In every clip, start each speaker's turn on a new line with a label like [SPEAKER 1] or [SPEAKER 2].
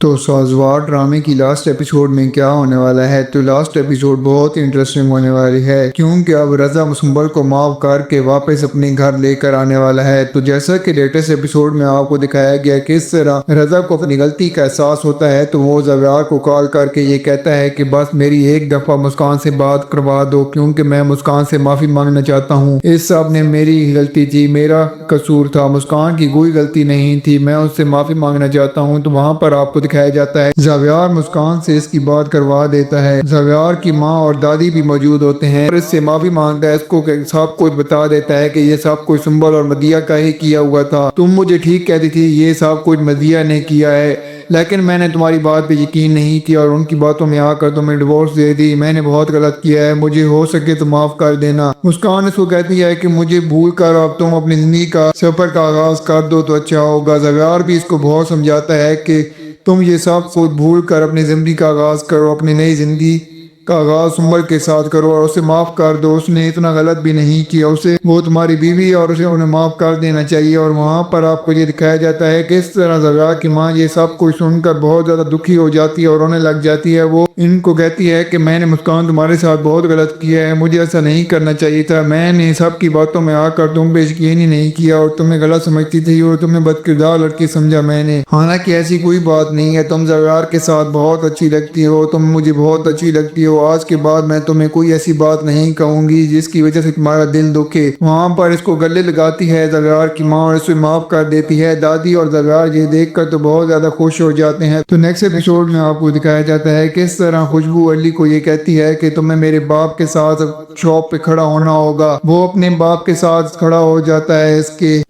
[SPEAKER 1] تو سازوار ڈرامے کی لاسٹ ایپیسوڈ میں کیا ہونے والا ہے؟ تو لاسٹ ایپیسوڈ بہت انٹرسٹنگ ہونے والی ہے، کیونکہ اب رضا سنبل کو معاف کر کے واپس اپنے گھر لے کر آنے والا ہے۔ تو جیسا کہ لیٹسٹ ایپیسوڈ میں آپ کو دکھایا گیا کہ کس طرح رضا کو اپنی غلطی کا احساس ہوتا ہے، تو وہ زویار کو کال کر کے یہ کہتا ہے کہ بس میری ایک دفعہ مسکان سے بات کروا دو، کیونکہ میں مسکان سے معافی مانگنا چاہتا ہوں۔ اس سب نے میری غلطی تھی، میرا قصور تھا، مسکان کی کوئی غلطی نہیں تھی، میں اس سے معافی مانگنا چاہتا ہوں۔ تو وہاں پر آپ کو دکھایا جاتا ہے زویار مسکان سے اس کی بات کروا دیتا ہے۔ زویار کی ماں اور دادی بھی موجود ہوتے ہیں اور اس سے معافی مانگتا ہے، اس کو سب کچھ بتا دیتا ہے کہ یہ سب کچھ سنبل اور مدیہ کا ہی کیا ہوا تھا، تم مجھے ٹھیک کہتی تھی یہ سب کچھ مدیہ نے کیا ہے، لیکن میں نے تمہاری بات پہ یقین نہیں کیا اور ان کی باتوں میں آ کر تمہیں ڈیورس دے دی، میں نے بہت غلط کیا ہے، مجھے ہو سکے تو معاف کر دینا۔ مسکان اس کو کہتی ہے کہ مجھے بھول کر اب تم اپنی زندگی کا سفر کا آغاز کر دو تو اچھا ہوگا۔ زویار بھی اس کو بہت سمجھاتا ہے کہ تم یہ سب کچھ بھول کر اپنی زندگی کا آغاز کرو، اپنی نئی زندگی کا آغاز سنبل کے ساتھ کرو اور اسے معاف کر دو، اس نے اتنا غلط بھی نہیں کیا، اسے وہ تمہاری بیوی اور اسے انہیں معاف کر دینا چاہیے۔ اور وہاں پر آپ کو یہ دکھایا جاتا ہے کہ اس طرح زویار کی ماں یہ سب کچھ سن کر بہت زیادہ دکھی ہو جاتی ہے اور رونے لگ جاتی ہے۔ وہ ان کو کہتی ہے کہ میں نے مسکان تمہارے ساتھ بہت غلط کیا ہے، مجھے ایسا نہیں کرنا چاہیے تھا، میں نے سب کی باتوں میں آ کر تم پہ یقین ہی نہیں کیا اور تمہیں غلط سمجھتی تھی اور تمہیں بد کردار لڑکی سمجھا میں نے، حالانکہ ایسی کوئی بات نہیں ہے، تم زویار کے ساتھ بہت اچھی لگتی ہو، تم مجھے بہت اچھی لگتی ہو، آج کے بعد میں تمہیں کوئی ایسی بات نہیں کہوں گی جس کی وجہ سے تمہارا دل دکھے۔ وہاں پر اس کو گلے لگاتی ہے زویار کی ماں اور اسے معاف کر دیتی ہے۔ دادی اور زویار یہ دیکھ کر تو بہت زیادہ خوش ہو جاتے ہیں۔ تو نیکسٹ ایپیسوڈ میں آپ کو دکھایا جاتا ہے کہ اس طرح خوشبو علی کو یہ کہتی ہے کہ تمہیں میرے باپ کے ساتھ شاپ پہ کھڑا ہونا ہوگا، وہ اپنے باپ کے ساتھ کھڑا ہو جاتا ہے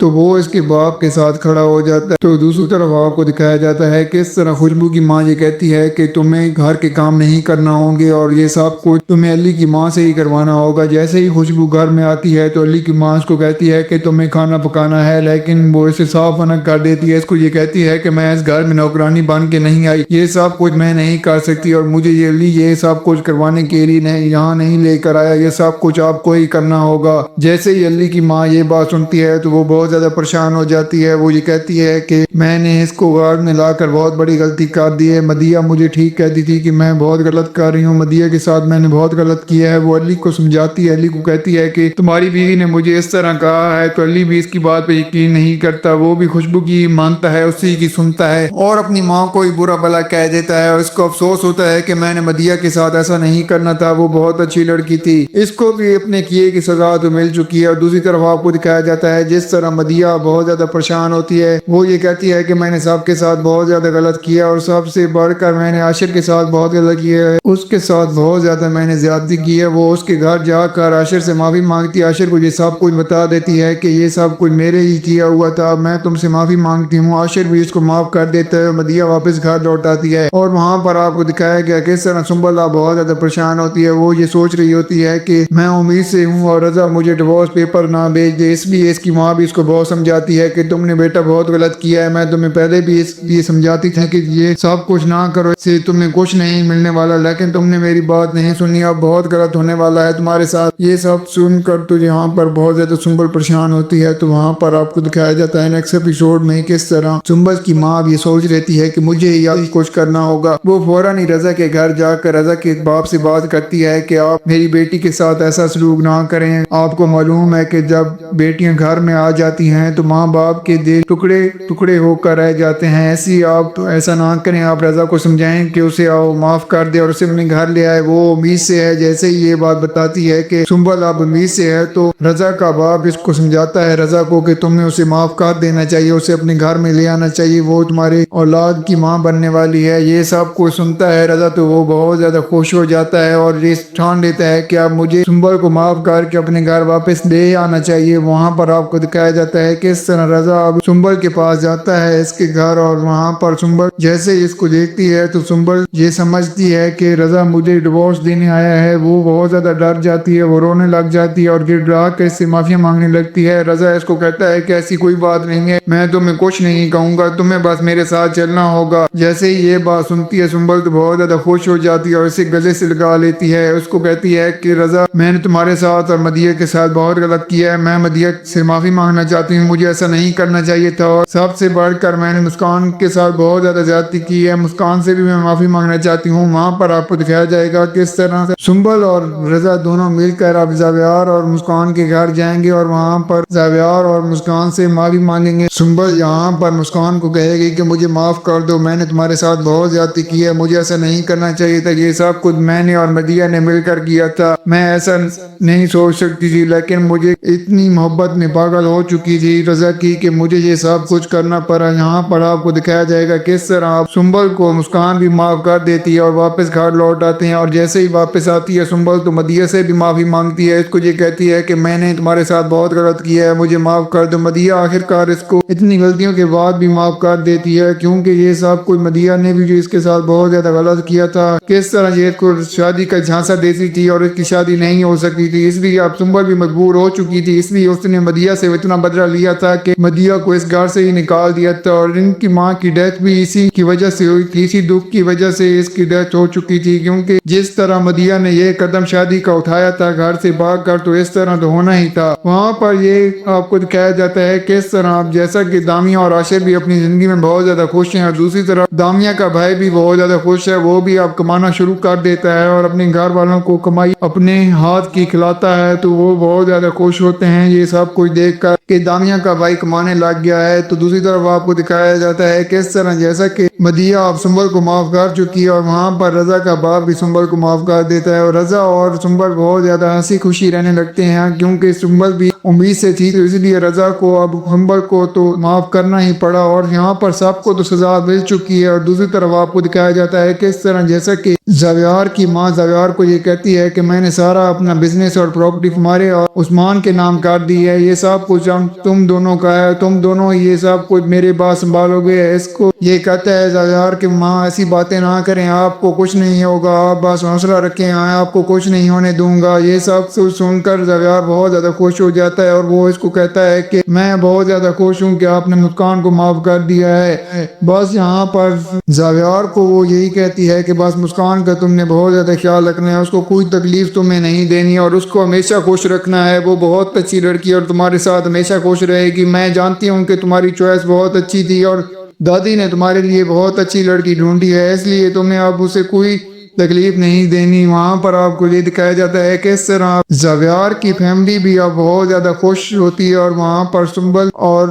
[SPEAKER 1] وہ اس کے باپ کے ساتھ کھڑا ہو جاتا ہے۔ تو دوسری طرف آپ کو دکھایا جاتا ہے کہ اس طرح خوشبو کی ماں یہ کہتی ہے کہ تمہیں گھر کے کام نہیں کرنا ہوں گے اور یہ سب کچھ تمہیں علی کی ماں سے ہی کروانا ہوگا۔ جیسے ہی خوشبو گھر میں آتی ہے تو علی کی ماں اس کو کہتی ہے کہ تمہیں کھانا پکانا ہے، لیکن وہ اسے صاف منع کر دیتی ہے، اس کو یہ کہتی ہے کہ میں اس گھر میں نوکرانی بن کے نہیں آئی، یہ سب کچھ میں نہیں کر سکتی اور مجھے یہ علی یہ سب کچھ کروانے کے لیے یہاں نہیں لے کر آیا، یہ سب کچھ آپ کو ہی کرنا ہوگا۔ جیسے ہی علی کی ماں یہ بات سنتی ہے تو وہ بہت زیادہ پریشان ہو جاتی ہے، وہ یہ کہتی ہے کہ میں نے اس کو گھر میں لا کر بہت بڑی غلطی کر دی ہے، مدیہ مجھے ٹھیک کہتی تھی کہ میں بہت غلط کر رہی ہوں، مدیہ کے ساتھ میں نے بہت غلط کیا ہے۔ وہ علی کو سمجھاتی ہے، علی کو کہتی ہے کہ تمہاری بیوی نے مجھے اس طرح کہا ہے، تو علی بھی اس کی بات پہ یقین نہیں کرتا، وہ بھی خوشبو کی مانتا ہے، اسی کی سنتا ہے اور اپنی ماں کو ہی برا بھلا کہہ دیتا ہے اور اس کو افسوس ہوتا ہے کہ میں نے مدیہ کے ساتھ ایسا نہیں کرنا تھا، وہ بہت اچھی لڑکی تھی، اس کو بھی اپنے کیے کی سزا تو مل چکی ہے۔ اور دوسری طرف آپ کو دکھایا جاتا ہے جس طرح مدیہ بہت زیادہ پریشان ہوتی ہے، وہ یہ کہتی ہے کہ میں نے سب کے ساتھ بہت زیادہ غلط کیا اور سب سے بڑھ کر میں نے عاشر کے ساتھ بہت غلط کیا ہے، اس کے ساتھ بہت زیادہ میں نے زیادتی کی ہے۔ وہ اس کے گھر جا کر عاشر سے معافی مانگتی ہے، عاشر کو یہ سب کچھ بتا دیتی ہے کہ یہ سب کچھ میرے ہی کیا ہوا تھا، میں تم سے معافی مانگتی ہوں، عاشر بھی اس کو معاف کر دیتا ہے، مدیہ واپس گھر لوٹ آتی ہے۔ اور وہاں پر آپ کو دکھایا گیا کہ اس طرح سنبل بہت زیادہ پریشان ہوتی ہے، وہ یہ سوچ رہی ہوتی ہے کہ میں امید سے ہوں اور رضا مجھے ڈیورس پیپر نہ بھیج دے، اس لیے اس کی ماں بھی اس کو بہت سمجھاتی ہے کہ تم نے بیٹا بہت غلط کیا ہے، میں تمہیں پہلے بھی اس لیے سمجھاتی تھی کہ یہ سب کچھ نہ کرو، اس سے تمہیں کچھ نہیں ملنے والا، لیکن تم نے میری بات نہیں سنی، اب بہت غلط ہونے والا ہے تمہارے ساتھ۔ یہ سب سن کر تو یہاں پر بہت زیادہ سنبل پریشان ہوتی ہے۔ تو وہاں پر آپ کو دکھایا جاتا ہے نیکسٹ ایپیسوڈ میں کس طرح سنبل کی ماں اب یہ سوچ رہتی ہے کہ مجھے یہ کچھ کرنا ہوگا۔ وہ فوراً ہی رضا کے گھر جا کر رضا کے باپ سے بات کرتی ہے کہ آپ میری بیٹی کے ساتھ ایسا سلوک نہ کریں، آپ کو معلوم ہے کہ جب بیٹیاں گھر میں آ جاتی ہیں تو ماں باپ کے دل ٹکڑے ٹکڑے ہو کر رہ جاتے ہیں، آپ تو ایسا نہ کریں، آپ رضا کو سمجھائیں کہ اسے آؤ معاف کر دے اور اسے اپنے گھر لے آئے، وہ امید سے ہے۔ جیسے ہی یہ بات بتاتی ہے کہ سنبل اب امید سے ہے تو رضا کا باپ اس کو سمجھاتا ہے رضا کو کہ تمہیں اسے معاف کر دینا چاہیے، اسے اپنے گھر میں لے آنا چاہیے، وہ تمہارے اولاد کی ماں بننے والی ہے۔ یہ سب کچھ سنتا ہے رضا تو وہ بہت زیادہ خوش ہو جاتا ہے اور یہ ٹھان لیتا ہے کہ اب مجھے سنبل کو معاف کر کے اپنے گھر واپس لے آنا چاہیے۔ وہاں پر آپ کو دکھایا جاتا ہے کہ اس طرح رضا اب سنبل کے پاس جاتا ہے اس کے گھر، اور وہاں پر سنبل جیسے ہی اس کو دیکھتی ہے تو سنبل یہ سمجھتی ہے کہ رضا مجھے لیے ڈیورس دینے آیا ہے وہ بہت زیادہ ڈر جاتی ہے، وہ رونے لگ جاتی ہے اور گر گڑا کے اس سے معافیا مانگنے لگتی ہے۔ رضا اس کو کہتا ہے کہ ایسی کوئی بات نہیں ہے، میں تمہیں کچھ نہیں کہوں گا، تمہیں بس میرے ساتھ چلنا ہوگا۔ جیسے ہی یہ بات سنتی ہے سنبل تو بہت زیادہ خوش ہو جاتی ہے اور اسے گلے سے لگا لیتی ہے۔ اس کو کہتی ہے کہ رضا میں نے تمہارے ساتھ اور مدیہ کے ساتھ بہت غلط کیا ہے، میں مدیہ سے معافی مانگنا چاہتی ہوں، مجھے ایسا نہیں کرنا چاہیے تھا، اور سب سے بڑھ کر میں نے مسکان کے ساتھ بہت زیادہ زیادتی کی ہے، مسکان سے بھی میں معافی مانگنا چاہتی ہوں۔ وہاں پر آپ کو دکھایا جائے گا کس طرح سے سنبل اور رضا دونوں مل کر اب زاویار اور مسکان کے گھر جائیں گے اور وہاں پر زاویار اور مسکان سے معافی مانگیں گے۔ سنبل یہاں پر مسکان کو کہے گی کہ مجھے معاف کر دو، میں نے تمہارے ساتھ بہت زیادتی کی ہے، مجھے ایسا نہیں کرنا چاہیے تھا، یہ سب کچھ میں نے اور مدیہ نے مل کر کیا تھا، میں ایسا نہیں سوچ سکتی تھی، لیکن مجھے اتنی محبت میں پاگل ہو چکی تھی رضا کی کہ مجھے یہ سب کچھ کرنا پڑا۔ یہاں پر آپ کو دکھایا جائے گا کس طرح آپ سنبل کو مسکان بھی معاف کر دیتی ہے اور واپس گھر لوٹ آتے ہیں، اور جیسے ہی واپس آتی ہے سنبل تو مدیہ سے بھی معافی مانگتی ہے، اس کو یہ کہتی ہے کہ میں نے تمہارے ساتھ بہت غلط کیا ہے، مجھے معاف کر دو۔ مدیہ آخر کار اس کو اتنی غلطیوں کے بعد بھی معاف کر دیتی ہے، کیونکہ یہ سب کچھ مدیہ نے بھی جو اس کے ساتھ بہت زیادہ غلط کیا تھا، کس طرح یہ اس کو شادی کا جھانسا دیتی تھی اور اس کی شادی نہیں ہو سکتی تھی، اس لیے اب سنبل بھی مجبور ہو چکی تھی، اس لیے اس نے مدیہ سے اتنا بدلہ لیا تھا کہ مدیہ کو اس گھر سے ہی نکال دیا تھا، اور ان کی ماں کی ڈیتھ بھی اسی کی وجہ سے ہوئی تھی، اسی دکھ کی وجہ سے اس کی ڈیتھ ہو چکی تھی، کیونکہ جس طرح مدیہ نے یہ قدم شادی کا اٹھایا تھا گھر سے بھاگ کر، تو اس طرح تو ہونا ہی تھا۔ وہاں پر یہ آپ کو دکھایا جاتا ہے کس طرح جیسا کہ دامیہ اور عاشر بھی اپنی زندگی میں بہت زیادہ خوش ہیں، اور دوسری طرف دامیہ کا بھائی بھی بہت زیادہ خوش ہے، وہ بھی اب کمانا شروع کر دیتا ہے اور اپنے گھر والوں کو کمائی اپنے ہاتھ کی کھلاتا ہے، تو وہ بہت زیادہ خوش ہوتے ہیں یہ سب کچھ دیکھ کر کہ دامیہ کا بھائی کمانے لگ گیا ہے۔ تو دوسری طرف آپ کو دکھایا جاتا ہے کس طرح جیسا کہ مدیہ اب سنبل کو معاف کر چکی ہے، اور وہاں پر رضا کا باپ بھی سنبل کو معاف کر دیتا ہے، اور رضا اور سنبل بہت زیادہ ہنسی خوشی رہنے لگتے ہیں، کیونکہ سنبل بھی امید سے تھی، تو اس لیے رضا کو اب سنبل کو تو معاف کرنا ہی پڑا، اور یہاں پر سب کو تو سزا مل چکی ہے۔ اور دوسری طرف آپ کو دکھایا جاتا ہے کس طرح جیسا کہ زاویار کی ماں زاویار کو یہ کہتی ہے کہ میں نے سارا اپنا بزنس اور پراپرٹی تمہارے اور عثمان کے نام کر دی ہے، یہ سب کچھ تم دونوں کا ہے، تم دونوں یہ سب کچھ میرے بعد سنبھالو گے۔ اس کو یہ کہتا ہے زاویار کہ ماں ایسی باتیں نہ کریں، آپ کو کچھ نہیں ہوگا، آپ بس حوصلہ رکھیں، میں آپ کو کچھ نہیں ہونے دوں گا۔ یہ سب سن کر زاویار بہت زیادہ خوش ہو جاتا ہے، اور وہ اس کو کہتا ہے کہ میں بہت زیادہ خوش ہوں کہ آپ نے مسکان کو معاف کر دیا ہے۔ بس یہاں پر زاویار کو وہ یہی کہتی ہے کہ بس مسکان کا تم نے بہت زیادہ خیال رکھنا ہے، اس کو کوئی تکلیف تمہیں نہیں دینی اور اس کو ہمیشہ خوش رکھنا ہے، وہ بہت اچھی لڑکی اور تمہارے ساتھ ہمیشہ خوش رہے گی، میں جانتی ہوں کہ تمہاری چوائس بہت اچھی تھی اور دادی نے تمہارے لیے بہت اچھی لڑکی ڈھونڈی ہے، اس لیے تمہیں اب اسے کوئی تکلیف نہیں دینی۔ وہاں پر آپ کو یہ دکھایا جاتا ہے کہ اس طرح زاویار کی فیملی بھی اب بہت زیادہ خوش ہوتی ہے، اور وہاں پر سنبل اور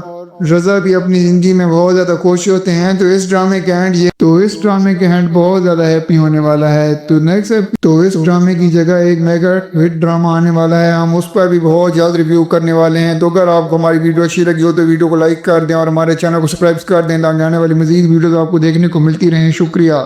[SPEAKER 1] رضا بھی اپنی زندگی میں بہت زیادہ خوش ہوتے ہیں۔ تو اس ڈرامے کا اینڈ بہت زیادہ ہیپی ہونے والا ہے۔ تو اس ڈرامے کی جگہ ایک میگا ہٹ ڈرامہ آنے والا ہے، ہم اس پر بھی بہت جلد ریویو کرنے والے ہیں۔ تو اگر آپ کو ہماری ویڈیو اچھی لگی ہو تو ویڈیو کو لائک کر دیں اور ہمارے چینل کو سبسکرائب کر دیں، تاکہ آنے والی مزید ویڈیوز آپ کو دیکھنے کو ملتی رہیں۔ شکریہ۔